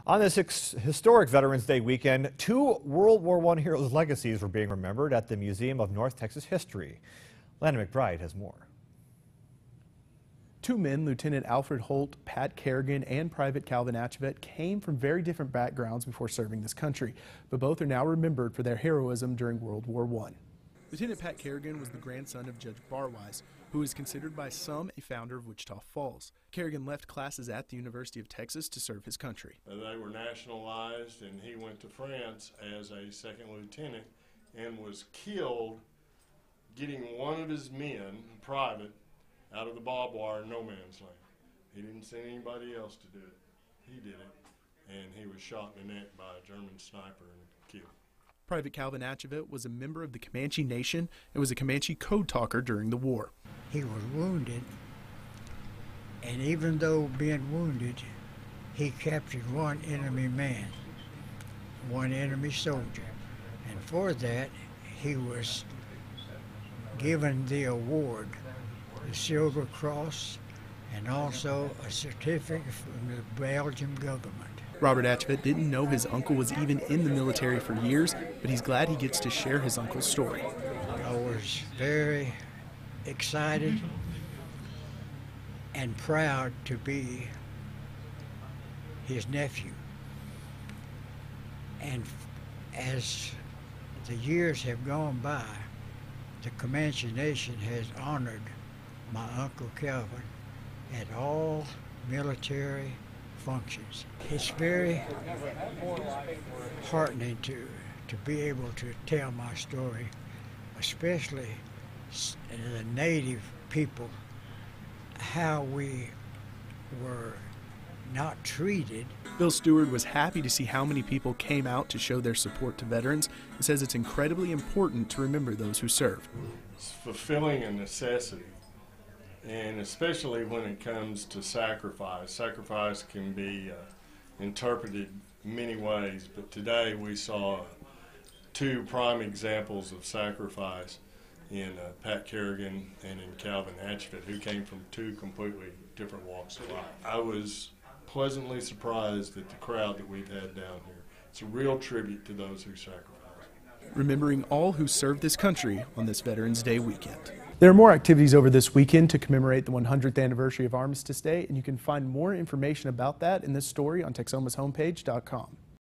On this historic Veterans Day weekend, 2 World War I heroes' legacies were being remembered at the Museum of North Texas History. Landon McBride has more. 2 men, Lieutenant Alfred Holt, Pat Kerrigan, and Private Calvin Atchevet, came from very different backgrounds before serving this country, but both are now remembered for their heroism during World War I. Lieutenant Pat Kerrigan was the grandson of Judge Barwise, who is considered by some a founder of Wichita Falls. Kerrigan left classes at the University of Texas to serve his country. They were nationalized, and he went to France as a second lieutenant and was killed getting one of his men, private, out of the barbed wire in no man's land. He didn't send anybody else to do it. He did it, and he was shot in the neck by a German sniper and killed. Private Calvin Atchevet was a member of the Comanche Nation and was a Comanche code talker during the war. He was wounded, and even though being wounded, he captured one enemy man, one enemy soldier, and for that he was given the award, the Silver Cross, and also a certificate from the Belgian government. Robert Atchevet didn't know his uncle was even in the military for years, but he's glad he gets to share his uncle's story. I was very excited and proud to be his nephew. And as the years have gone by, the Comanche Nation has honored my Uncle Calvin at all military functions. It's very heartening to be able to tell my story, especially the native people, how we were not treated. Bill Stewart was happy to see how many people came out to show their support to veterans and says it's incredibly important to remember those who serve. It's fulfilling a necessity, and especially when it comes to sacrifice. Sacrifice can be interpreted many ways, but today we saw 2 prime examples of sacrifice in Pat Kerrigan and in Calvin Atchevet, who came from 2 completely different walks of life. I was pleasantly surprised at the crowd that we've had down here. It's a real tribute to those who sacrificed. Remembering all who served this country on this Veterans Day weekend. There are more activities over this weekend to commemorate the 100th anniversary of Armistice Day, and you can find more information about that in this story on Texomashomepage.com.